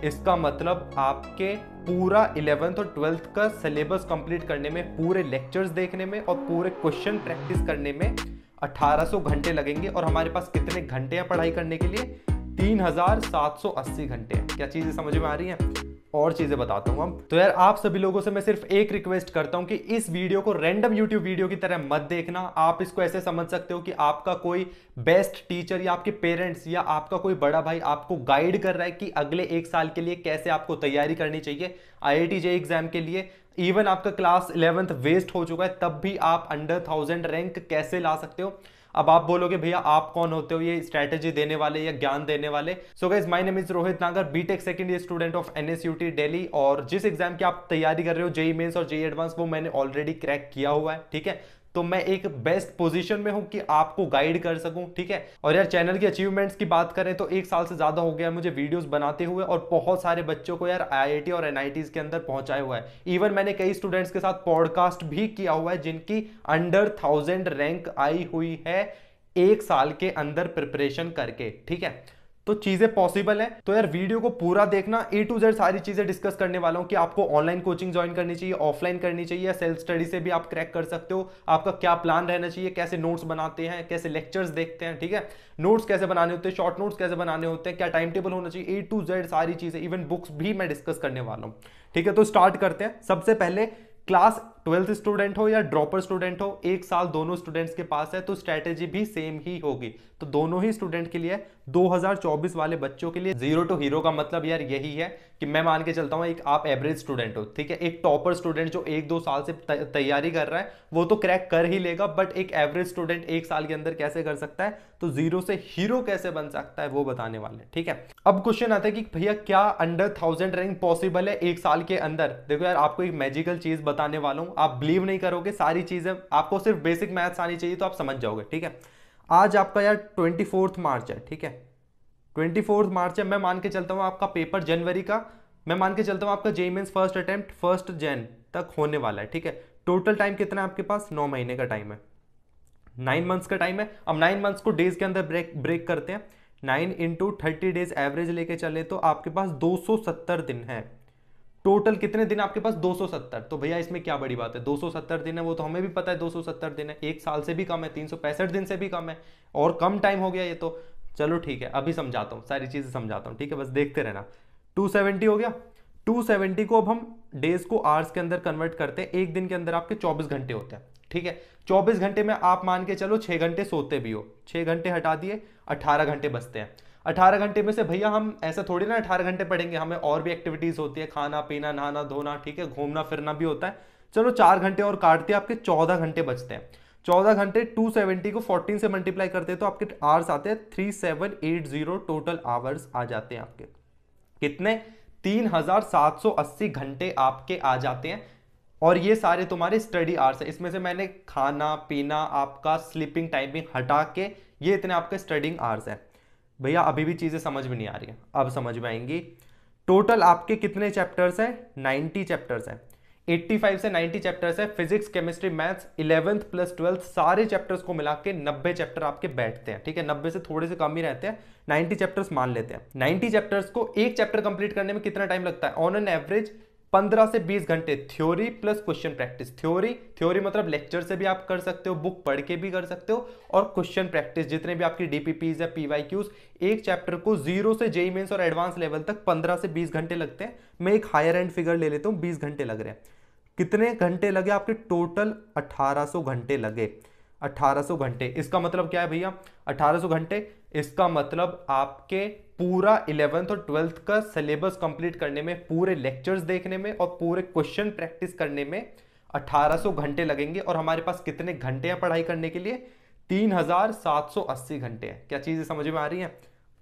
इसका मतलब आपके पूरा 11th और 12th का सिलेबस कंप्लीट करने में, पूरे लेक्चर्स देखने में और पूरे क्वेश्चन प्रैक्टिस करने में 1800 घंटे लगेंगे। और हमारे पास कितने घंटे हैं पढ़ाई करने के लिए? 3780 घंटे हैं। क्या चीजें समझ में आ रही हैं? और चीजें बताता हूं हम। तो यार आप सभी लोगों से मैं सिर्फ एक रिक्वेस्ट करता हूं कि इस वीडियो को रैंडम यूट्यूब वीडियो की तरह मत देखना। आप इसको ऐसे समझ सकते हो कि आपका कोई बेस्ट टीचर या आपके पेरेंट्स या आपका कोई बड़ा भाई आपको गाइड कर रहा है कि अगले एक साल के लिए कैसे आपको तैयारी करनी चाहिए IIT JEE एग्जाम के लिए। इवन आपका क्लास 11th वेस्ट हो चुका है, तब भी आप अंडर 1000 रैंक कैसे ला सकते हो। अब आप बोलोगे भैया आप कौन होते हो ये स्ट्रैटेजी देने वाले या ज्ञान देने वाले। So guys, my name is Rohit Nagar, BTech second year student of NSUT Delhi. और जिस एग्जाम की आप तैयारी कर रहे हो JEE मेंस और JEE एडवांस, वो मैंने ऑलरेडी क्रैक किया हुआ है। ठीक है, तो मैं एक बेस्ट पोजीशन में हूं कि आपको गाइड कर सकूं। ठीक है, और यार चैनल की अचीवमेंट्स की बात करें तो 1 साल से ज्यादा हो गया मुझे वीडियोस बनाते हुए, और बहुत सारे बच्चों को यार IIT और NITs के अंदर पहुंचाया हुआ है। इवन मैंने कई स्टूडेंट्स के साथ पॉडकास्ट भी किया हुआ है जिनकी अंडर 1000 रैंक आई हुई है 1 साल के अंदर प्रिपरेशन करके। ठीक है, तो चीजें पॉसिबल है। तो यार वीडियो को पूरा देखना, A to Z सारी चीजें डिस्कस करने वाला हूं कि आपको ऑनलाइन कोचिंग ज्वाइन करनी चाहिए, ऑफलाइन करनी चाहिए, या सेल्फ स्टडी से भी आप क्रैक कर सकते हो। आपका क्या प्लान रहना चाहिए, कैसे नोट्स बनाते हैं, कैसे लेक्चर्स देखते हैं। ठीक है, नोट्स कैसे बनाने होते हैं, शॉर्ट नोट्स कैसे बनाने होते हैं, क्या टाइम टेबल होना चाहिए, A to Z सारी चीजें, इवन बुक्स भी मैं डिस्कस करने वाला हूं। ठीक है, तो स्टार्ट करते हैं। सबसे पहले क्लास 12th स्टूडेंट हो या ड्रॉपर स्टूडेंट हो, 1 साल दोनों स्टूडेंट्स के पास है, तो स्ट्रैटेजी भी सेम ही होगी। तो दोनों ही स्टूडेंट के लिए 2024 वाले बच्चों के लिए जीरो टू हीरो का मतलब यार यही है कि मैं मान के चलता हूं एक आप एवरेज स्टूडेंट हो। ठीक है, एक टॉपर स्टूडेंट जो 1-2 साल से तैयारी कर रहा है वो तो क्रैक कर ही लेगा, बट एक एवरेज स्टूडेंट 1 साल के अंदर कैसे कर सकता है, तो जीरो से हीरो कैसे बन सकता है वो बताने वाले। ठीक है, अब क्वेश्चन आता है कि भैया क्या अंडर 1000 रैंक पॉसिबल है 1 साल के अंदर। देखो यार, आपको एक मैजिकल चीज बताने वाला हूं, आप बिलीव नहीं करोगे। सारी चीजें आपको सिर्फ बेसिक मैथ्स आनी चाहिए तो आप समझ जाओगे। ठीक है, आज आपका यार 24 मार्च है। ठीक है, 24 मार्च है। मैं मान के चलता हूं आपका पेपर जनवरी का, मैं मान के चलता हूं आपका JEE mains first attempt 1 Jan तक होने वाला है। ठीक है, टोटल टाइम कितना है आपके पास? 9 महीने का टाइम है, 9 मंथ्स का टाइम है। अब 9 मंथ्स को डेज के अंदर ब्रेक करते हैं। 9 इंटू 30 डेज एवरेज लेके चले तो आपके पास 270 दिन है। टोटल कितने दिन आपके पास? 270। तो भैया इसमें क्या बड़ी बात है, 270 दिन है, वो तो हमें भी पता है 270 दिन है। 1 साल से भी कम है, 365 दिन से भी कम है, और कम टाइम हो गया ये तो। चलो ठीक है, अभी समझाता हूँ, सारी चीजें समझाता हूँ। ठीक है, बस देखते रहना। 270 हो गया। 270 को अब हम डेज को आवर्स के अंदर कन्वर्ट करते हैं। एक दिन के अंदर आपके 24 घंटे होते हैं। ठीक है, 24 घंटे में आप मान के चलो 6 घंटे सोते भी हो, 6 घंटे हटा दिए, 18 घंटे बचते हैं। 18 घंटे में से भैया हम ऐसा थोड़ी ना 18 घंटे पढ़ेंगे, हमें और भी एक्टिविटीज होती है, खाना पीना नहाना धोना, ठीक है, घूमना फिरना भी होता है। चलो 4 घंटे और काटते हैं, आपके 14 घंटे बचते हैं। 14 घंटे 270 को 14 से मल्टीप्लाई करते हैं तो आपके आवर्स आते हैं 3780 टोटल आवर्स आ जाते हैं आपके। कितने? 3780 घंटे आपके आ जाते हैं। और ये सारे तुम्हारे स्टडी आवर्स है। इसमें से मैंने खाना पीना आपका स्लीपिंग टाइमिंग हटा के ये इतने आपके स्टडिंग आवर्स है। भैया अभी भी चीजें समझ में नहीं आ रही है, अब समझ में आएंगी। टोटल आपके कितने चैप्टर्स हैं? 90 चैप्टर्स हैं। 85 से 90 चैप्टर्स है। Physics chemistry maths 11th plus 12th सारे चैप्टर्स को मिला के 90 चैप्टर आपके बैठते हैं। ठीक है, 90 से थोड़े से कम ही रहते हैं, 90 चैप्टर्स मान लेते हैं। 90 चैप्टर्स को एक चैप्टर कंप्लीट करने में कितना टाइम लगता है? ऑन एन एवरेज 15 से 20 घंटे theory plus question practice. Theory मतलब लेक्चर से भी आप कर सकते हो, बुक पढ़ के भी कर सकते हो, और क्वेश्चन प्रैक्टिस जितने भी आपकी DPPs या PYQs, एक चैप्टर को 0 से JEE मेंस और एडवांस लेवल तक 15 से 20 घंटे लगते हैं। मैं एक हायर एंड फिगर ले लेता हूं, 20 घंटे लग रहे हैं। कितने घंटे लगे आपके? टोटल 1800 घंटे लगे। 1800 घंटे, इसका मतलब क्या है भैया? 1800 घंटे, इसका मतलब आपके पूरा 11th और 12th का सिलेबस कंप्लीट करने में, पूरे लेक्चर्स देखने में और पूरे क्वेश्चन प्रैक्टिस करने में 1800 घंटे लगेंगे। और हमारे पास कितने घंटे हैं पढ़ाई करने के लिए? 3780 घंटे हैं। क्या चीजें समझ में आ रही हैं?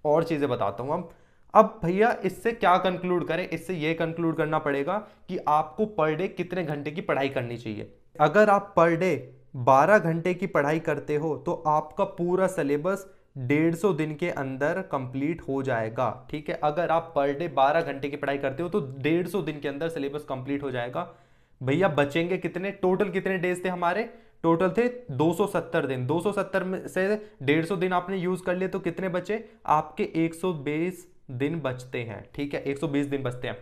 और चीजें बताता हूं हम। अब भैया इससे क्या कंक्लूड करें? इससे यह कंक्लूड करना पड़ेगा कि आपको पर डे कितने घंटे की पढ़ाई करनी चाहिए। अगर आप पर डे 12 घंटे की पढ़ाई करते हो तो आपका पूरा सिलेबस 150 दिन के अंदर कंप्लीट हो जाएगा। ठीक है, अगर आप पर डे 12 घंटे की पढ़ाई करते हो तो 150 दिन के अंदर सिलेबस कंप्लीट हो जाएगा। भैया बचेंगे कितने? टोटल कितने डेज थे हमारे? टोटल थे 270 दिन। 270 में से 150 दिन आपने यूज कर लिए तो कितने बचे? आपके 120 दिन बचते हैं, ठीक है, 120 दिन बचते हैं।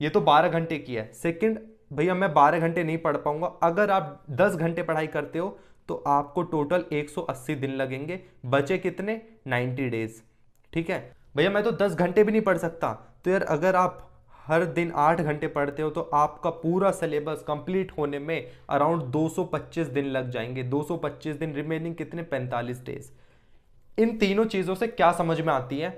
ये तो 12 घंटे की है। सेकंड, भैया मैं 12 घंटे नहीं पढ़ पाऊंगा, अगर आप 10 घंटे पढ़ाई करते हो तो आपको टोटल 180 दिन लगेंगे, बचे कितने, 90 डेज, ठीक है। भैया मैं तो 10 घंटे भी नहीं पढ़ सकता, तो यार अगर आप हर दिन 8 घंटे पढ़ते हो तो आपका पूरा सिलेबस कंप्लीट होने में अराउंड 225 दिन लग जाएंगे। 225 दिन, रिमेनिंग कितने, 45 डेज। इन तीनों चीजों से क्या समझ में आती है,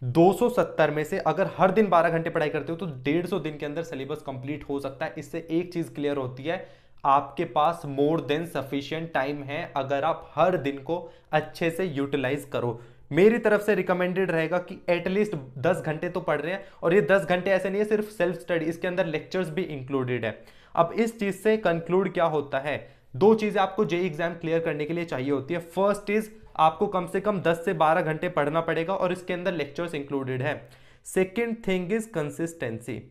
270 में से अगर हर दिन 12 घंटे पढ़ाई करते हो तो 150 दिन के अंदर सिलेबस कंप्लीट हो सकता है। इससे एक चीज क्लियर होती है, आपके पास मोर देन सफिशिएंट टाइम है अगर आप हर दिन को अच्छे से यूटिलाइज करो। मेरी तरफ से रिकमेंडेड रहेगा कि एटलीस्ट 10 घंटे तो पढ़ रहे हैं, और ये 10 घंटे ऐसे नहीं है सिर्फ सेल्फ स्टडी, इसके अंदर लेक्चर्स भी इंक्लूडेड है। अब इस चीज से कंक्लूड क्या होता है, दो चीजें आपको जेईई एग्जाम क्लियर करने के लिए चाहिए होती है। फर्स्ट इज आपको कम से कम 10 से 12 घंटे पढ़ना पड़ेगा और इसके अंदर लेक्चर्स इंक्लूडेड है। Second thing is consistency.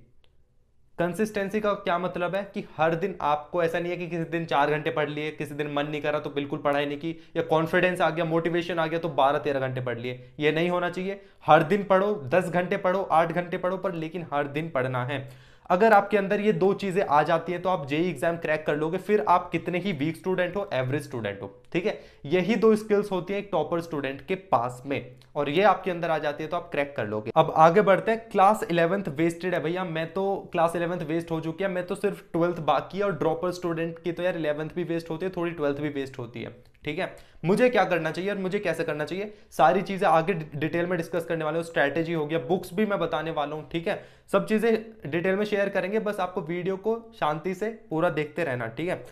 Consistency का क्या मतलब है कि हर दिन आपको, ऐसा नहीं है कि किसी दिन 4 घंटे पढ़ लिए, किसी दिन मन नहीं करा तो बिल्कुल पढ़ाई नहीं की, या कॉन्फिडेंस आ गया, मोटिवेशन आ गया तो 12-13 घंटे पढ़ लिए। ये नहीं होना चाहिए। हर दिन पढ़ो, 10 घंटे पढ़ो, 8 घंटे पढ़ो, पर लेकिन हर दिन पढ़ना है। अगर आपके अंदर ये दो चीजें आ जाती है तो आप जेईई एग्जाम क्रैक कर लोगे, फिर आप कितने ही वीक स्टूडेंट हो, एवरेज स्टूडेंट हो, ठीक है। यही दो स्किल्स होती है एक टॉपर स्टूडेंट के पास में, और ये आपके अंदर आ जाती है तो आप क्रैक कर लोगे। अब आगे बढ़ते हैं। क्लास 11th वेस्टेड है भैया, मैं तो क्लास 11th वेस्ट हो चुकी है, मैं तो सिर्फ 12th बाकी है, और ड्रॉपर स्टूडेंट की तो यार 11th भी वेस्ट होती है, थोड़ी 12th भी वेस्ट होती है, ठीक है। मुझे क्या करना चाहिए और मुझे कैसे करना चाहिए, सारी चीजें आगे डिटेल में डिस्कस करने वाले हो। स्ट्रैटेजी हो गया, बुक्स भी मैं बताने वाला हूं, ठीक है। सब चीजें डिटेल में शेयर करेंगे, बस आपको वीडियो को शांति से पूरा देखते रहना, ठीक है।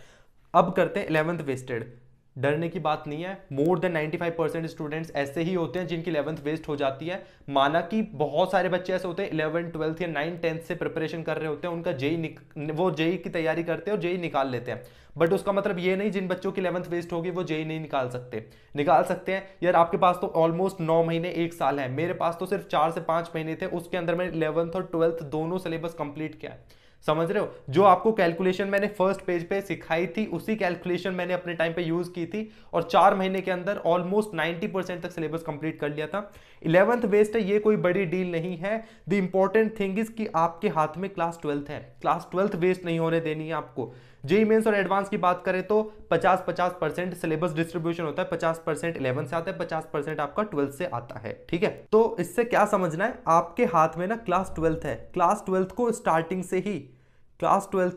अब करते हैं 11th वेस्टेड। डरने की बात नहीं है, मोर देन 95% स्टूडेंट्स ऐसे ही होते हैं जिनकी 11th वेस्ट हो जाती है। माना कि बहुत सारे बच्चे ऐसे होते हैं 11, 12 या 9, 10 से प्रिपरेशन कर रहे होते हैं, उनका वो जेई की तैयारी करते हैं और जेई निकाल लेते हैं। बट उसका मतलब ये नहीं जिन बच्चों की 11th वेस्ट होगी वो जेई नहीं निकाल सकते, निकाल सकते हैं। यार आपके पास तो ऑलमोस्ट 9 महीने 1 साल है, मेरे पास तो सिर्फ 4 से 5 महीने थे, उसके अंदर मैंने 11th और 12th दोनों सिलेबस कंप्लीट किया है। समझ रहे हो, जो आपको कैलकुलेशन मैंने फर्स्ट पेज पे सिखाई थी उसी कैलकुलेशन मैंने अपने टाइम पे यूज की थी, और 4 महीने के अंदर ऑलमोस्ट 90% तक सिलेबस कंप्लीट कर लिया था। 11th वेस्ट है, ये कोई बड़ी डील नहीं है। द इंपॉर्टेंट थिंग इज कि आपके हाथ में क्लास 12th है, क्लास 12th वेस्ट नहीं होने देनी है आपको। जेईई मेंस और एडवांस की बात करें तो 50-50% सिलेबस डिस्ट्रीब्यूशन होता है, 50% 11th से आता है, 50% आपका 12th से आता है, ठीक है। तो इससे क्या समझना है, आपके हाथ में ना क्लास 12th है, क्लास 12th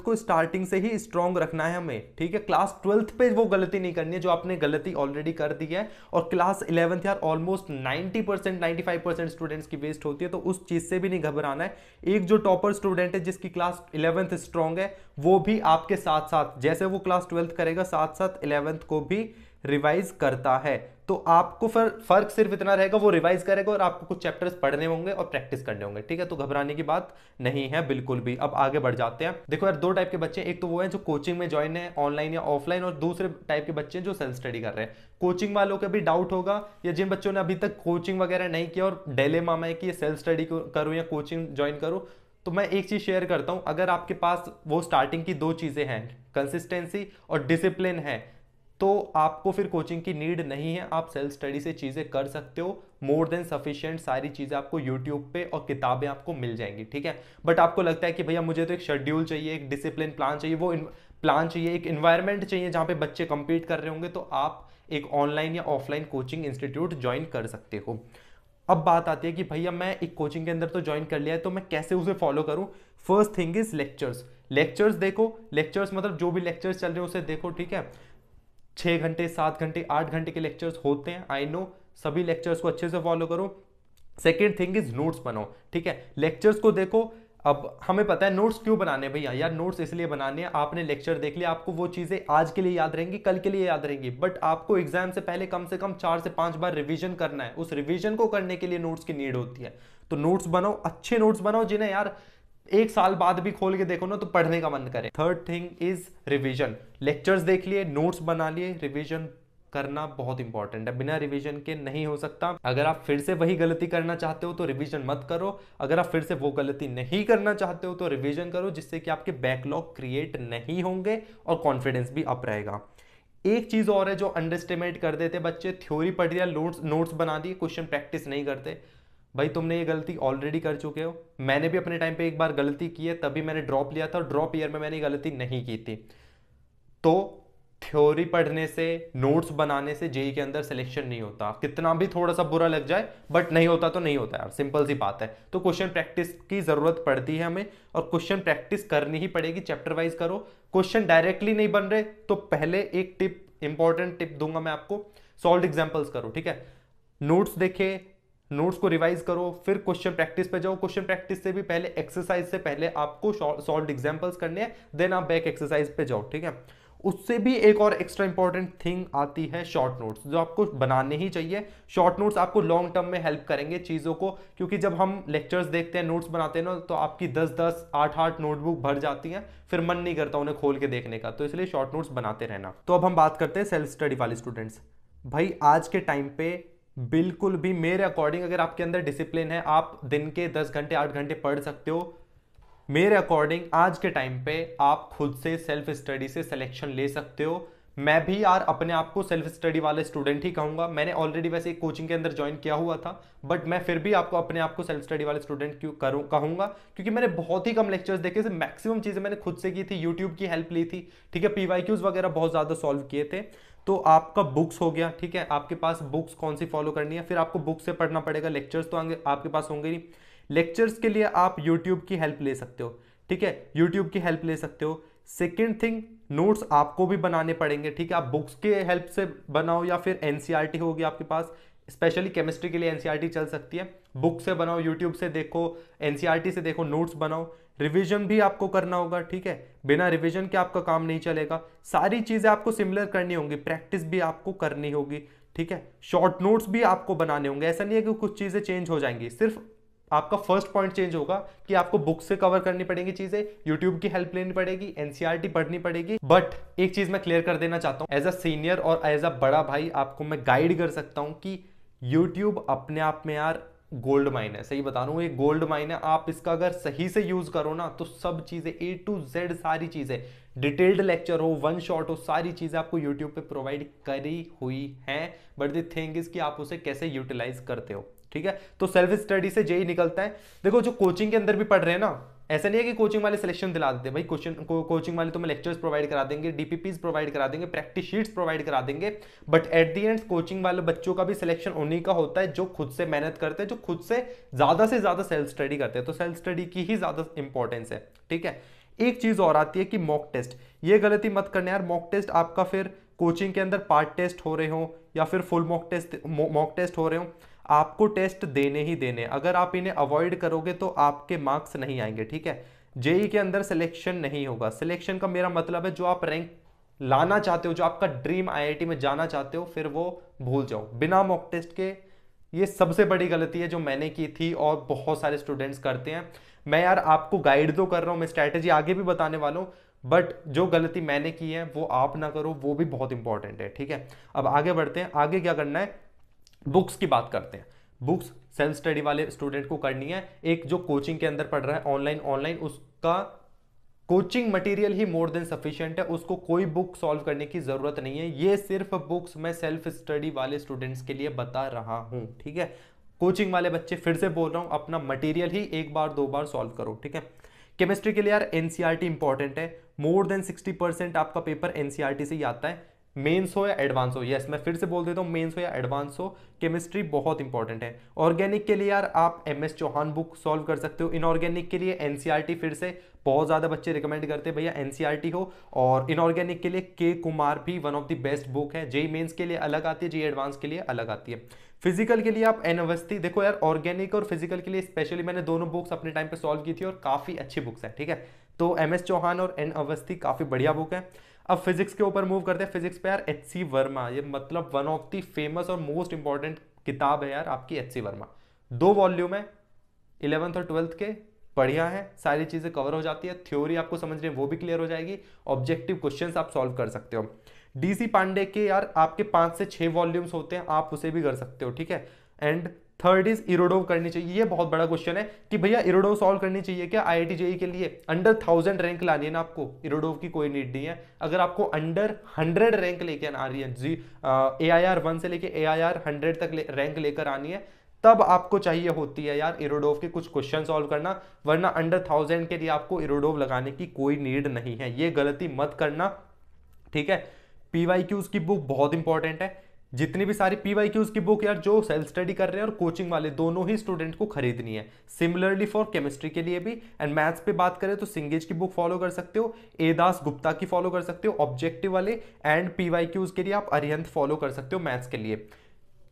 को स्टार्टिंग से ही स्ट्रॉन्ग रखना है हमें, ठीक है। क्लास 12th पे वो गलती नहीं करनी है जो आपने गलती ऑलरेडी कर दी है। और क्लास 11th यार ऑलमोस्ट 90% 95% स्टूडेंट्स की वेस्ट होती है, तो उस चीज से भी नहीं घबराना है। एक जो टॉपर स्टूडेंट है जिसकी क्लास 11th स्ट्रॉन्ग है, वो भी आपके साथ साथ जैसे वो क्लास 12th करेगा, साथ साथ 11th को भी रिवाइज करता है। तो आपको फर्क सिर्फ इतना रहेगा, वो रिवाइज करेगा और आपको कुछ चैप्टर्स पढ़ने होंगे और प्रैक्टिस करने होंगे, ठीक है। तो घबराने की बात नहीं है बिल्कुल भी। अब आगे बढ़ जाते हैं। देखो यार, दो टाइप के बच्चे हैं, एक तो वो हैं जो कोचिंग में ज्वाइन है ऑनलाइन या ऑफलाइन, और दूसरे टाइप के बच्चे हैं जो सेल्फ स्टडी कर रहे हैं। कोचिंग वालों का भी डाउट होगा, या जिन बच्चों ने अभी तक कोचिंग वगैरह नहीं किया और डिलेमा में है कि ये सेल्फ स्टडी करूं या कोचिंग ज्वाइन करूं, तो मैं एक चीज शेयर करता हूं। अगर आपके पास वो स्टार्टिंग की दो चीजें हैं, कंसिस्टेंसी और डिसिप्लिन है, तो आपको फिर कोचिंग की नीड नहीं है, आप सेल्फ स्टडी से चीजें कर सकते हो। मोर देन सफिशिएंट सारी चीजें आपको यूट्यूब पे और किताबें आपको मिल जाएंगी, ठीक है। बट आपको लगता है कि भैया मुझे तो एक शेड्यूल चाहिए, एक डिसिप्लिन प्लान चाहिए, वो प्लान चाहिए, एक इन्वायरमेंट चाहिए जहां पे बच्चे कंपीट कर रहे होंगे, तो आप एक ऑनलाइन या ऑफलाइन कोचिंग इंस्टीट्यूट ज्वाइन कर सकते हो। अब बात आती है कि भैया मैं एक कोचिंग के अंदर तो ज्वाइन कर लिया है, तो मैं कैसे उसे फॉलो करूं। फर्स्ट थिंग इज लेक्चर्स देखो, लेक्चर्स मतलब जो भी लेक्चर्स चल रहे हैं उसे देखो, ठीक है। 6 घंटे 7 घंटे 8 घंटे के लेक्चर्स होते हैं, आई नो, सभी लेक्चर्स को अच्छे से फॉलो करो। सेकेंड थिंग इज नोट्स बनाओ, ठीक है। लेक्चर्स को देखो, अब हमें पता है नोट्स क्यों बनाने भैया, यार नोट्स इसलिए बनाने हैं, आपने लेक्चर देख लिया, आपको वो चीजें आज के लिए याद रहेंगी, कल के लिए याद रहेंगी, बट आपको एग्जाम से पहले कम से कम 4 से 5 बार रिवीजन करना है। उस रिवीजन को करने के लिए नोट्स की नीड होती है। तो नोट्स बनाओ, अच्छे नोट्स बनाओ जिन्हें यार 1 साल बाद भी खोल के देखो ना तो पढ़ने का मन करे। Third thing is revision. Lectures देख लिए, नोट्स बना लिए, रिवीजन करना बहुत इंपॉर्टेंट है, बिना रिवीजन के नहीं हो सकता। अगर आप फिर से वही गलती करना चाहते हो तो रिवीजन मत करो, अगर आप फिर से वो गलती नहीं करना चाहते हो तो रिवीजन करो, जिससे कि आपके बैकलॉग क्रिएट नहीं होंगे और कॉन्फिडेंस भी अप रहेगा। एक चीज और है जो अंडरएस्टिमेट कर देते बच्चे, थ्योरी पढ़ लिया, नोट्स बना दिए, क्वेश्चन प्रैक्टिस नहीं करते। भाई तुमने ये गलती ऑलरेडी कर चुके हो, मैंने भी अपने टाइम पे एक बार गलती की है, तभी मैंने ड्रॉप लिया था, और ड्रॉप ईयर में मैंने ये गलती नहीं की थी। तो थ्योरी पढ़ने से, नोट्स बनाने से जेई के अंदर सिलेक्शन नहीं होता, कितना भी थोड़ा सा बुरा लग जाए, बट नहीं होता तो नहीं होता यार, सिंपल सी बात है। तो क्वेश्चन प्रैक्टिस की जरूरत पड़ती है हमें, और क्वेश्चन प्रैक्टिस करनी ही पड़ेगी, चैप्टर वाइज करो। क्वेश्चन डायरेक्टली नहीं बन रहे तो पहले एक टिप, इंपॉर्टेंट टिप दूंगा मैं आपको, सॉल्व एग्जाम्पल्स करो, ठीक है। नोट्स देखे, नोट्स को रिवाइज करो, फिर क्वेश्चन प्रैक्टिस पे जाओ। क्वेश्चन प्रैक्टिस से भी पहले, एक्सरसाइज से पहले आपको सॉल्व एग्जांपल्स करने हैं, देन आप बैक एक्सरसाइज पे जाओ, ठीक है। उससे भी एक और एक्स्ट्रा इंपॉर्टेंट थिंग आती है शॉर्ट नोट्स, जो आपको बनाने ही चाहिए। शॉर्ट नोट्स आपको लॉन्ग टर्म में हेल्प करेंगे चीज़ों को, क्योंकि जब हम लेक्चर्स देखते हैं, नोट्स बनाते हैं ना, तो आपकी 10-10, 8-8 नोटबुक भर जाती हैं, फिर मन नहीं करता उन्हें खोल के देखने का, तो इसलिए शॉर्ट नोट्स बनाते रहना। तो अब हम बात करते हैं सेल्फ स्टडी वाले स्टूडेंट्स। भाई आज के टाइम पे बिल्कुल भी मेरे अकॉर्डिंग, अगर आपके अंदर डिसिप्लिन है, आप दिन के 10 घंटे 8 घंटे पढ़ सकते हो। मेरे अकॉर्डिंग आज के टाइम पे आप खुद से सेल्फ स्टडी से सिलेक्शन ले सकते हो। मैं भी यार अपने आप को सेल्फ स्टडी वाले स्टूडेंट ही कहूंगा। मैंने ऑलरेडी वैसे एक कोचिंग के अंदर ज्वाइन किया हुआ था, बट मैं फिर भी आपको अपने आप को सेल्फ स्टडी वाले स्टूडेंट क्यों कहूंगा, क्योंकि मैंने बहुत ही कम लेक्चर्स देखे थे, मैक्सिमम चीजें मैंने खुद से की थी, यूट्यूब की हेल्प ली थी, ठीक है। पीवाईक्यूज वगैरह बहुत ज्यादा सॉल्व किए थे। तो आपका बुक्स हो गया, ठीक है, आपके पास बुक्स कौन सी फॉलो करनी है, फिर आपको बुक से पढ़ना पड़ेगा, लेक्चर्स तो आपके पास होंगे नहीं। लेक्चर्स के लिए आप यूट्यूब की हेल्प ले सकते हो, ठीक है, यूट्यूब की हेल्प ले सकते हो। सेकेंड थिंग, नोट्स आपको भी बनाने पड़ेंगे, ठीक है। आप बुक्स के हेल्प से बनाओ, या फिर एनसीईआरटी होगी आपके पास, स्पेशली केमिस्ट्री के लिए एनसीईआरटी चल सकती है। बुक से बनाओ, यूट्यूब से देखो, एनसीईआरटी से देखो, नोट्स बनाओ। रिवीजन भी आपको करना होगा, ठीक है, बिना रिवीजन के आपका काम नहीं चलेगा। सारी चीजें आपको सिमिलर करनी होंगी, प्रैक्टिस भी आपको करनी होगी, ठीक है। शॉर्ट नोट्स भी आपको बनाने होंगे, ऐसा नहीं है कि कुछ चीजें चेंज हो जाएंगी, सिर्फ आपका फर्स्ट पॉइंट चेंज होगा कि आपको बुक से कवर करनी पड़ेगी चीजें, यूट्यूब की हेल्प लेनी पड़ेगी, एनसीईआरटी पढ़नी पड़ेगी। बट एक चीज मैं क्लियर कर देना चाहता हूं, एज अ सीनियर और एज अ बड़ा भाई आपको मैं गाइड कर सकता हूं कि यूट्यूब अपने आप में यार गोल्ड माइन है, सही बता रहा हूं, ये गोल्ड माइन है। आप इसका अगर सही से यूज करो ना, तो सब चीजें A to Z, सारी चीजें, डिटेल्ड लेक्चर हो, वन शॉट हो, सारी चीजें आपको यूट्यूब पे प्रोवाइड करी हुई हैं। बट द थिंग इज कि आप उसे कैसे यूटिलाइज करते हो, ठीक है। तो सेल्फ स्टडी से यही निकलता है। देखो जो कोचिंग के अंदर भी पढ़ रहे हैं ना, ऐसा नहीं है कि कोचिंग वाले सिलेक्शन दिला देते, भाई कोचिंग वाले तुम्हें लेक्चर्स प्रोवाइड करा देंगे, डीपीपीज प्रोवाइड करा देंगे, प्रैक्टिस शीट्स प्रोवाइड करा देंगे, but at the end coaching वाले बच्चों का भी सिलेक्शन उन्हीं का होता है जो खुद से मेहनत करते हैं, जो खुद से ज्यादा सेल्फ स्टडी करते हैं। तो सेल्फ स्टडी की ही ज्यादा इंपॉर्टेंस है, ठीक है। एक चीज और आती है कि मॉक टेस्ट, ये गलती मत करना यार। मॉक टेस्ट आपका फिर कोचिंग के अंदर पार्ट टेस्ट हो रहे हो या फिर फुल मॉक टेस्ट हो रहे हो, आपको टेस्ट देने ही देने। अगर आप इन्हें अवॉइड करोगे तो आपके मार्क्स नहीं आएंगे, ठीक है। जेई के अंदर सिलेक्शन नहीं होगा। सिलेक्शन का मेरा मतलब है जो आप रैंक लाना चाहते हो, जो आपका ड्रीम आईआईटी में जाना चाहते हो, फिर वो भूल जाओ बिना मॉक टेस्ट के। ये सबसे बड़ी गलती है जो मैंने की थी और बहुत सारे स्टूडेंट्स करते हैं। मैं यार आपको गाइड तो कर रहा हूं, मैं स्ट्रैटेजी आगे भी बताने वाला हूं, बट जो गलती मैंने की है वो आप ना करो, वो भी बहुत इंपॉर्टेंट है, ठीक है। अब आगे बढ़ते हैं, आगे क्या करना है, बुक्स की बात करते हैं। बुक्स सेल्फ स्टडी वाले स्टूडेंट को करनी है। एक जो कोचिंग के अंदर पढ़ रहा है ऑनलाइन उसका कोचिंग मटेरियल ही मोर देन सफिशिएंट है, उसको कोई बुक सॉल्व करने की जरूरत नहीं है। ये सिर्फ बुक्स मैं सेल्फ स्टडी वाले स्टूडेंट्स के लिए बता रहा हूं, ठीक है। कोचिंग वाले बच्चे, फिर से बोल रहा हूं, अपना मटेरियल ही एक बार दो बार सॉल्व करो, ठीक है। केमिस्ट्री के लिए यार एनसीईआरटी इंपॉर्टेंट है, मोर देन 60% आपका पेपर एनसीईआरटी से ही आता है, मेंस हो या एडवांस हो। यस, मैं फिर से बोल देता हूं, मेंस हो या एडवांस हो, केमिस्ट्री बहुत इंपॉर्टेंट है। ऑर्गेनिक के लिए यार आप MS चौहान बुक सॉल्व कर सकते हो। इनऑर्गेनिक के लिए एनसीईआरटी, फिर से बहुत ज्यादा बच्चे रिकमेंड करते हैं भैया एनसीईआरटी हो। और इनऑर्गेनिक के लिए के कुमार भी one of the best book है। जेई मेंस के लिए अलग आती है, जेई एडवांस के लिए अलग आती है। फिजिकल के लिए आप एन अवस्थी, देखो यार ऑर्गेनिक और फिजिकल के लिए स्पेशली मैंने दोनों बुक्स अपने टाइम पे सॉल्व की थी और काफी अच्छी बुक्स है, ठीक है। तो MS चौहान और एन अवस्थी काफी बढ़िया बुक है। अब फिजिक्स के ऊपर मूव करते हैं। फिजिक्स पे यार HC वर्मा, ये मतलब वन ऑफ द फेमस और मोस्ट इंपॉर्टेंट किताब है यार आपकी HC वर्मा। 2 वॉल्यूम है, 11th और 12th के, बढ़िया है, सारी चीजें कवर हो जाती है। थ्योरी आपको समझनी है वो भी क्लियर हो जाएगी, ऑब्जेक्टिव क्वेश्चंस आप सॉल्व कर सकते हो। DC पांडे के यार आपके 5 से 6 वॉल्यूम्स होते हैं, आप उसे भी कर सकते हो, ठीक है। एंड थर्ड इज इरोडोव करनी चाहिए। ये बहुत बड़ा क्वेश्चन है कि भैया इरोडोव सॉल्व करनी चाहिए क्या IIT JEE के लिए। अंडर 1000 रैंक लानी है ना आपको, इरोडोव की कोई नीड नहीं है। अगर आपको अंडर 100 रैंक लेके आ रही है जी, AIR 1 से लेके AIR 100 तक रैंक लेकर आनी है, तब आपको चाहिए होती है यार इरोडोव के कुछ क्वेश्चन सॉल्व करना, वरना अंडर 1000 के लिए आपको इरोडोव लगाने की कोई नीड नहीं है, ये गलती मत करना, ठीक है। पीवाईक्यूज की बुक बहुत इंपॉर्टेंट है, जितनी भी सारी पीवाईक्यूज की बुक यार जो सेल्फ स्टडी कर रहे हैं और कोचिंग वाले दोनों ही स्टूडेंट को खरीदनी है। सिमिलरली फॉर केमिस्ट्री के लिए भी। एंड मैथ्स पे बात करें तो सिंगेज की बुक फॉलो कर सकते हो, ए दास गुप्ता की फॉलो कर सकते हो ऑब्जेक्टिव वाले, एंड पीवाईक्यूज के लिए आप अरिहंत फॉलो कर सकते हो मैथ्स के लिए।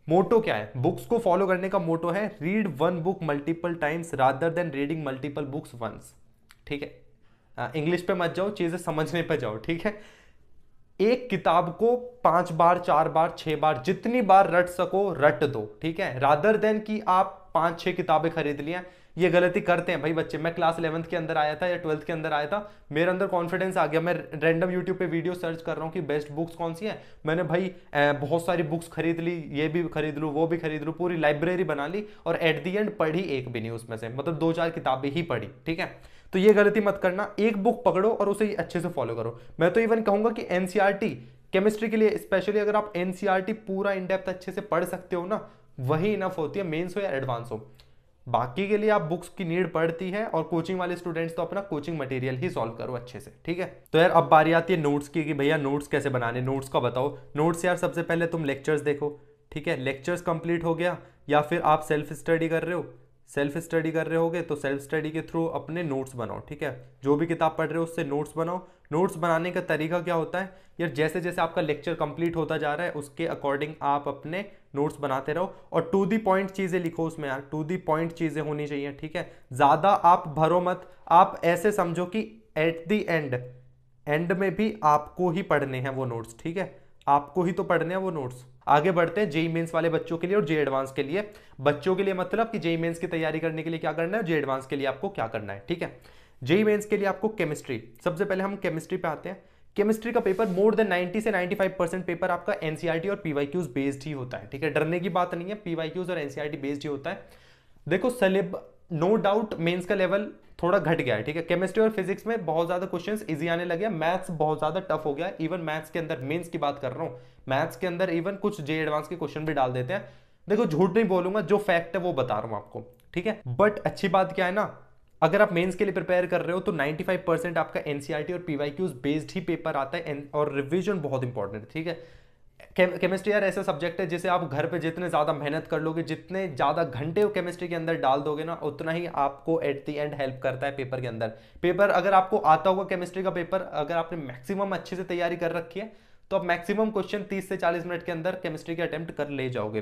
मोटो क्या है बुक्स को फॉलो करने का? मोटो है read one book multiple times rather than reading multiple books once, ठीक है। इंग्लिश पे मत जाओ, चीजें समझने पे जाओ, ठीक है। एक किताब को 5 बार 4 बार 6 बार जितनी बार रट सको रट दो, ठीक है, रादर देन कि आप 5-6 किताबें खरीद लिया। ये गलती करते हैं भाई बच्चे। मैं क्लास 11th के अंदर आया था या 12th के अंदर आया था, मेरे अंदर कॉन्फिडेंस आ गया, मैं रैंडम यूट्यूब पे वीडियो सर्च कर रहा हूँ कि बेस्ट बुक्स कौन सी है, मैंने भाई बहुत सारी बुक्स खरीद ली, ये भी खरीद लूँ वो भी खरीद लूँ, पूरी लाइब्रेरी बना ली, और एट दी एंड पढ़ी एक भी नहीं उसमें से, मतलब 2-4 किताबें ही पढ़ी, ठीक है। तो ये गलती मत करना, एक बुक पकड़ो और उसे अच्छे से फॉलो करो। मैं तो इवन कहूंगा कि एनसीईआरटी केमिस्ट्री के लिए स्पेशली अगर आप एनसीईआरटी पूरा इन डेप्थ अच्छे से पढ़ सकते हो ना, वही इनफ होती है, मेंस हो या एडवांस हो। बाकी के लिए आप बुक्स की नीड पड़ती है, और कोचिंग वाले स्टूडेंट्स तो अपना कोचिंग मटेरियल ही सॉल्व करो अच्छे से, ठीक है। तो यार अब बारी आती है नोट्स की, कि भैया नोट्स कैसे बनाने, नोट्स का बताओ। नोट्स यार सबसे पहले तुम लेक्चर्स देखो, ठीक है, लेक्चर्स कंप्लीट हो गया, या फिर आप सेल्फ स्टडी कर रहे हो, सेल्फ स्टडी कर रहे होगे तो सेल्फ स्टडी के थ्रू अपने नोट्स बनाओ, ठीक है। जो भी किताब पढ़ रहे हो उससे नोट्स बनाओ। नोट्स बनाने का तरीका क्या होता है यार, जैसे जैसे आपका लेक्चर कंप्लीट होता जा रहा है उसके अकॉर्डिंग आप अपने नोट्स बनाते रहो, और टू दी पॉइंट चीजें लिखो उसमें यार, टू दी पॉइंट चीजें होनी चाहिए, ठीक है। ज्यादा आप भरो मत, आप ऐसे समझो कि एट दी एंड में भी आपको ही पढ़ने हैं वो नोट्स, ठीक है, आपको ही तो पढ़ने हैं वो नोट्स। आगे बढ़ते हैं जेई मेंस वाले बच्चों के लिए और जे एडवांस के लिए। बच्चों के लिए मतलब कि जेई मेंस की तैयारी करने के लिए क्या करना है, जे एडवांस के लिए आपको क्या करना है, ठीक है। जेई मेंस के लिए आपको केमिस्ट्री, सबसे पहले हम केमिस्ट्री पे आते हैं। केमिस्ट्री का पेपर मोर देन 90 से 95% पेपर आपका एनसीईआरटी और पीवाईक्यूज बेस्ड ही होता है, ठीक है, डरने की बात नहीं है, पीवाईक्यूज और एनसीईआरटी बेस्ड ही होता है। देखो नो डाउट मेंस का लेवल थोड़ा घट गया है, ठीक है, केमिस्ट्री और फिजिक्स में बहुत ज्यादा क्वेश्चंस इजी आने लगे, मैथ्स बहुत ज्यादा टफ हो गया, इवन मैथ्स के अंदर, मेंस की बात कर रहा हूं, मैथ्स के अंदर इवन कुछ जे एडवांस के क्वेश्चन भी डाल देते हैं। देखो झूठ नहीं बोलूंगा, जो फैक्ट है वो बता रहा हूं आपको, ठीक है। बट अच्छी बात क्या है ना, अगर आप मेंस के लिए प्रिपेयर कर रहे हो तो 95% आपका एनसीईआरटी और पीवाईक्यूज बेस्ड ही पेपर आता है, और रिवीजन बहुत इंपॉर्टेंट है, ठीक है। केमिस्ट्री यार ऐसा सब्जेक्ट है जिसे आप घर पे जितने ज्यादा मेहनत कर लोगे, जितने ज्यादा घंटे केमिस्ट्री के अंदर डाल दोगे ना, उतना ही आपको एट द एंड हेल्प करता है पेपर के अंदर। पेपर अगर आपको आता होगा केमिस्ट्री का पेपर, अगर आपने मैक्सिमम अच्छे से तैयारी कर रखी है तो आप मैक्सिमम क्वेश्चन 30 से 40 मिनट के अंदर केमिस्ट्री के अटेम्प्ट कर ले जाओगे।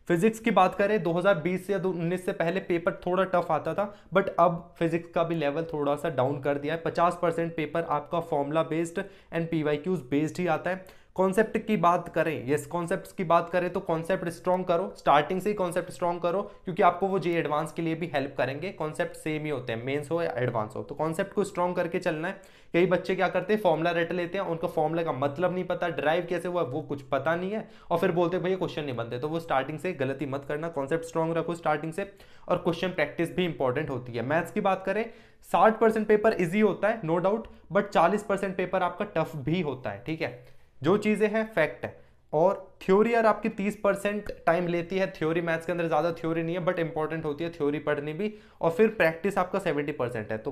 फिजिक्स की बात करें 2020 से या 2019 से पहले पेपर थोड़ा टफ आता था, बट अब फिजिक्स का भी लेवल थोड़ा सा डाउन कर दिया है। 50% पेपर आपका formula based and PYQs based ही आता है। कॉन्सेप्ट की बात करें, यस कॉन्सेप्ट्स की बात करें तो कॉन्सेप्ट स्ट्रॉन्ग करो, स्टार्टिंग से ही कॉन्सेप्ट स्ट्रॉन्ग करो, क्योंकि आपको वो जे एडवांस के लिए भी हेल्प करेंगे। कॉन्सेप्ट सेम ही होते हैं, मेंस हो या एडवांस हो, तो कॉन्सेप्ट को स्ट्रॉन्ग करके चलना है। कई बच्चे क्या करते हैं, फॉर्मूला रट लेते हैं, उनका फॉर्मूला का मतलब नहीं पता, ड्राइव कैसे हुआ वो कुछ पता नहीं है, और फिर बोलते हैं भैया क्वेश्चन नहीं बनते। तो वो स्टार्टिंग से गलती मत करना, कॉन्सेप्ट स्ट्रॉन्ग रखो स्टार्टिंग से, और क्वेश्चन प्रैक्टिस भी इंपॉर्टेंट होती है। मैथ्स की बात करें 60% पेपर इजी होता है नो डाउट, बट 40% पेपर आपका टफ भी होता है, ठीक है, जो चीजें हैं फैक्ट है। और थ्योरी यार आपकी 30% टाइम लेती है, थ्योरी मैथ्स के अंदर ज्यादा थ्योरी नहीं है, बट इंपॉर्टेंट होती है थ्योरी पढ़नी भी, और फिर प्रैक्टिस आपका 70% है। तो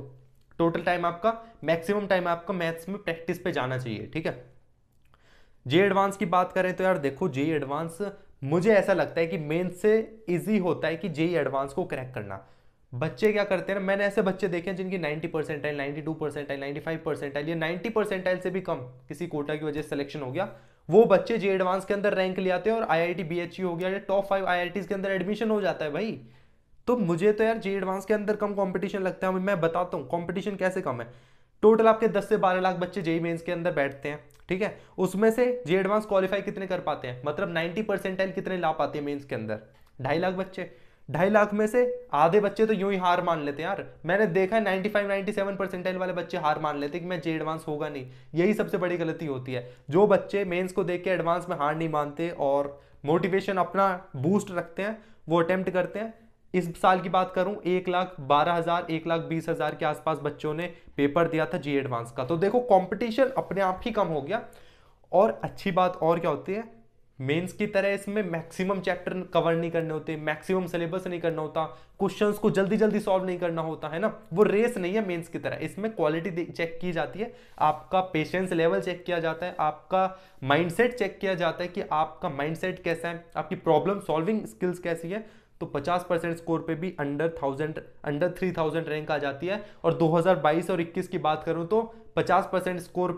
टोटल टाइम आपका, मैक्सिमम टाइम आपका मैथ्स में प्रैक्टिस पे जाना चाहिए, ठीक है। जे एडवांस की बात करें तो यार देखो, जे एडवांस मुझे ऐसा लगता है कि मेन से इजी होता है कि जे एडवांस को क्रैक करना। बच्चे क्या करते हैं ना, मैंने ऐसे बच्चे देखे हैं जिनकी 90%, 92%, 95%, या 90% से भी कम किसी कोटा की वजह से सिलेक्शन हो गया, वो बच्चे जे एडवांस के अंदर रैंक ले आते हैं और आईआईटी बीएचयू हो गया या टॉप 5 आईआईटीज के अंदर एडमिशन हो जाता है भाई। तो मुझे तो यार जे एडवांस के अंदर कम कंपटीशन लगता है। मैं बताता हूँ कंपटीशन कैसे कम है। टोटल आपके 10 से 12 लाख बच्चे जेई मेंस के अंदर बैठते हैं, ठीक है, उसमें से जे एडवांस क्वालिफाई कितने कर पाते हैं, मतलब 90% कितने ला पाते हैं मेंस के अंदर, 2.5 लाख बच्चे। 2.5 लाख में से आधे बच्चे तो यूं ही हार मान लेते हैं यार। मैंने देखा है 95-97% वाले बच्चे हार मान लेते हैं कि मैं जे एडवांस होगा नहीं। यही सबसे बड़ी गलती होती है। जो बच्चे मेंस को देख के एडवांस में हार नहीं मानते और मोटिवेशन अपना बूस्ट रखते हैं, वो अटेम्प्ट करते हैं। इस साल की बात करूं 1,12,000 1,20,000 के आसपास बच्चों ने पेपर दिया था जे एडवांस का। तो देखो कंपटीशन अपने आप ही कम हो गया। और अच्छी बात और क्या होती है, मेंस की तरह इसमें मैक्सिमम चैप्टर कवर नहीं करने होते, मैक्सिमम सिलेबस नहीं करना होता, क्वेश्चंस को जल्दी जल्दी सॉल्व नहीं करना होता है ना। वो रेस नहीं है मेंस की तरह, इसमें क्वालिटी चेक की जाती है, आपका पेशेंस लेवल चेक किया जाता है, आपका माइंडसेट चेक किया जाता है कि आपका माइंडसेट कैसा है, आपकी प्रॉब्लम सॉल्विंग स्किल्स कैसी है। तो 50% स्कोर पे भी अंडर 3000 रैंक आ जाती है। और 2022 और 21 की बात करूं तो 50% स्कोर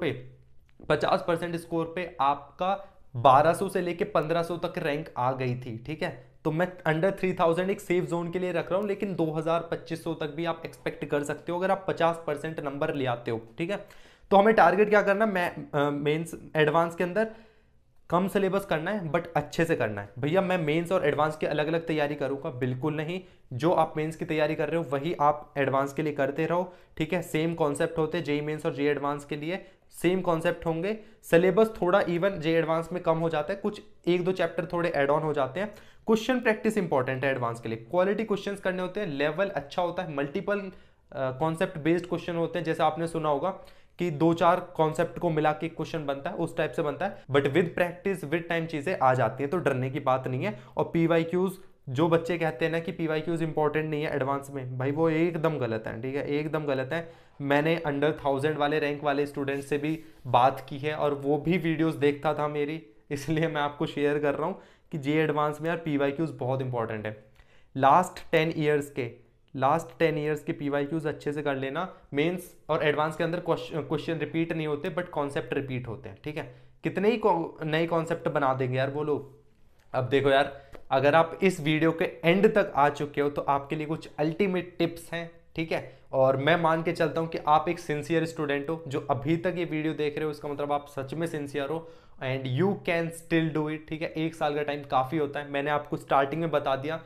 पे आपका 1200 से लेके 1500 तक रैंक आ गई थी, ठीक है। तो मैं अंडर 3000 एक सेफ जोन के लिए रख रहा हूं, लेकिन 2000-2500 तक भी आप एक्सपेक्ट कर सकते हो अगर आप 50% नंबर ले आते हो, ठीक है। तो हमें टारगेट क्या करना, मेंस एडवांस के अंदर कम सिलेबस करना है बट अच्छे से करना है। भैया मैं मेंस और एडवांस की अलग अलग तैयारी करूंगा, बिल्कुल नहीं। जो आप मेंस की तैयारी कर रहे हो वही आप एडवांस के लिए करते रहो, ठीक है। सेम कॉन्सेप्ट होते हैं जेई मेंस और जेई एडवांस के लिए, सेम कॉन्सेप्ट होंगे। सिलेबस थोड़ा इवन जेई एडवांस में कम हो जाता है, कुछ 1-2 चैप्टर थोड़े एड ऑन हो जाते हैं। क्वेश्चन प्रैक्टिस इंपॉर्टेंट है एडवांस के लिए, क्वालिटी क्वेश्चन करने होते हैं, लेवल अच्छा होता है, मल्टीपल कॉन्सेप्ट बेस्ड क्वेश्चन होते हैं, जैसे आपने सुना होगा कि 2-4 कॉन्सेप्ट को मिला के क्वेश्चन बनता है, उस टाइप से बनता है। But with practice with time चीजें आ जाती हैं, तो डरने की बात नहीं है। और पीवाईक्यूज, जो बच्चे कहते हैं ना कि पीवाईक्यूज इंपॉर्टेंट नहीं है एडवांस में, भाई वो एकदम गलत है, ठीक है, एकदम गलत है। मैंने अंडर 1000 वाले रैंक वाले स्टूडेंट से भी बात की है और वो भी वीडियोस देखता था मेरी, इसलिए मैं आपको शेयर कर रहा हूँ कि जे एडवांस में यार पीवाईक्यूज बहुत इंपॉर्टेंट है। लास्ट 10 ईयर्स के पीवाईक्यूज अच्छे से कर लेना। मेंस और एडवांस के अंदर क्वेश्चन रिपीट नहीं होते बट कॉन्सेप्ट रिपीट होते हैं, ठीक है। कितने ही नए कॉन्सेप्ट बना देंगे यार वो लोग। अब देखो यार, अगर आप इस वीडियो के एंड तक आ चुके हो तो आपके लिए कुछ अल्टीमेट टिप्स हैं, ठीक है। और मैं मान के चलता हूं कि आप एक सिंसियर स्टूडेंट हो, जो अभी तक ये वीडियो देख रहे हो, इसका मतलब आप सच में सिंसियर हो and you can still do it, ठीक है। 1 साल का टाइम काफी होता है, मैंने आपको स्टार्टिंग में बता दिया।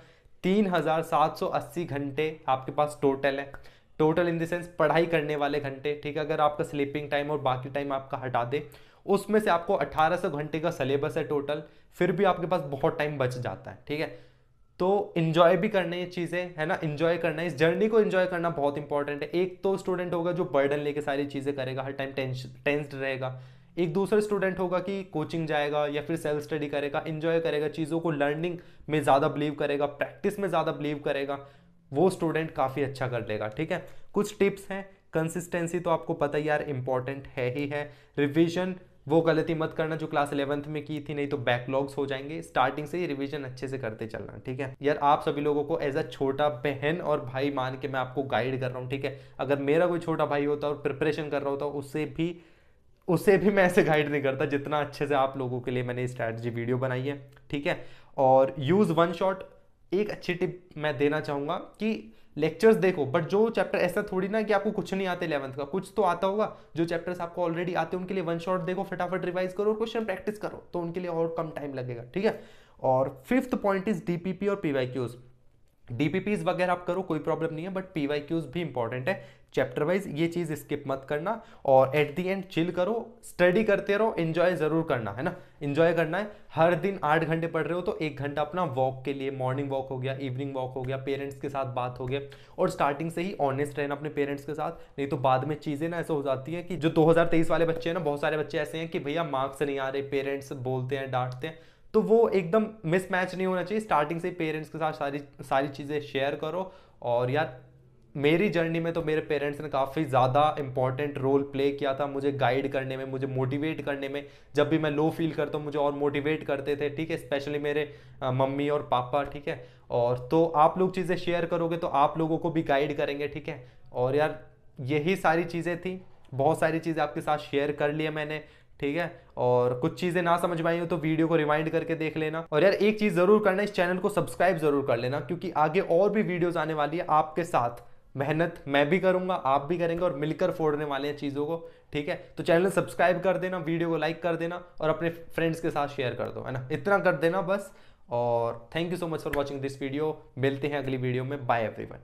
3780 घंटे आपके पास टोटल है, टोटल इन द सेंस पढ़ाई करने वाले घंटे, ठीक है। अगर आपका स्लीपिंग टाइम और बाकी टाइम आपका हटा दे, उसमें से आपको 1800 घंटे का सिलेबस है टोटल, फिर भी आपके पास बहुत टाइम बच जाता है, ठीक है। तो इंजॉय भी करना ये चीज़ें है ना, इंजॉय करना है, इस जर्नी को इंजॉय करना बहुत इंपॉर्टेंट है। एक तो स्टूडेंट होगा जो बर्डन लेके सारी चीज़ें करेगा, हर टाइम टेंस्ड रहेगा। एक दूसरा स्टूडेंट होगा कि कोचिंग जाएगा या फिर सेल्फ स्टडी करेगा, इंजॉय करेगा चीज़ों को, लर्निंग में ज़्यादा बिलीव करेगा, प्रैक्टिस में ज़्यादा बिलीव करेगा, वो स्टूडेंट काफ़ी अच्छा कर लेगा, ठीक है। कुछ टिप्स हैं, कंसिस्टेंसी तो आपको पता ही यार इंपॉर्टेंट है ही है। रिविजन, वो गलती मत करना जो क्लास 11th में की थी, नहीं तो बैकलॉग्स हो जाएंगे। स्टार्टिंग से ही रिवीजन अच्छे से करते चलना, ठीक है यार। आप सभी लोगों को एज अ छोटा बहन और भाई मान के मैं आपको गाइड कर रहा हूँ, ठीक है। अगर मेरा कोई छोटा भाई होता और प्रिपरेशन कर रहा होता, उसे भी मैं ऐसे गाइड नहीं करता जितना अच्छे से आप लोगों के लिए मैंने स्ट्रैटेजी वीडियो बनाई है, ठीक है। और यूज वन शॉट, एक अच्छी टिप मैं देना चाहूंगा कि लेक्चर्स देखो, बट जो चैप्टर, ऐसा थोड़ी ना कि आपको कुछ नहीं आते 11th का, कुछ तो आता होगा। जो चैप्टर्स आपको ऑलरेडी आते हैं उनके लिए वन शॉट देखो, फटाफट रिवाइज करो और क्वेश्चन प्रैक्टिस करो, तो उनके लिए और कम टाइम लगेगा, ठीक है। और 5th पॉइंट इज डीपीपी और पीवाईक्यूज। डीपीपीज वगैरह आप करो, कोई प्रॉब्लम नहीं है, बट पीवाईक्यूज भी इंपॉर्टेंट है चैप्टर वाइज, ये चीज स्किप मत करना। और एट द एंड चिल करो, स्टडी करते रहो, एंजॉय जरूर करना है ना, एंजॉय करना है। हर दिन 8 घंटे पढ़ रहे हो तो 1 घंटा अपना वॉक के लिए, मॉर्निंग वॉक हो गया, इवनिंग वॉक हो गया, पेरेंट्स के साथ बात हो गया। और स्टार्टिंग से ही ऑनेस्ट रहना अपने पेरेंट्स के साथ, नहीं तो बाद में चीजें ना ऐसे हो जाती है कि जो 2023 वाले बच्चे हैं ना, बहुत सारे बच्चे ऐसे हैं कि भैया मार्क्स नहीं आ रहे, पेरेंट्स बोलते हैं, डांटते हैं, तो वो एकदम मिसमैच नहीं होना चाहिए। स्टार्टिंग से पेरेंट्स के साथ सारी चीज़ें शेयर करो। और यार मेरी जर्नी में तो मेरे पेरेंट्स ने काफ़ी ज़्यादा इंपॉर्टेंट रोल प्ले किया था मुझे गाइड करने में, मुझे मोटिवेट करने में। जब भी मैं लो फील करता हूँ मुझे और मोटिवेट करते थे, ठीक है, स्पेशली मेरे मम्मी और पापा, ठीक है। और तो आप लोग चीज़ें शेयर करोगे तो आप लोगों को भी गाइड करेंगे, ठीक है। और यार यही सारी चीज़ें थी, बहुत सारी चीज़ें आपके साथ शेयर कर लिया मैंने, ठीक है। और कुछ चीजें ना समझ में आई हो तो वीडियो को रिवाइंड करके देख लेना। और यार एक चीज जरूर करना, इस चैनल को सब्सक्राइब जरूर कर लेना, क्योंकि आगे और भी वीडियोस आने वाली है आपके साथ। मेहनत मैं भी करूंगा, आप भी करेंगे, और मिलकर फोड़ने वाले हैं चीजों को, ठीक है। तो चैनल सब्सक्राइब कर देना, वीडियो को लाइक कर देना और अपने फ्रेंड्स के साथ शेयर कर दो, है ना, इतना कर देना बस। और thank you so much for watching this video. मिलते हैं अगली वीडियो में, बाय एवरीवन।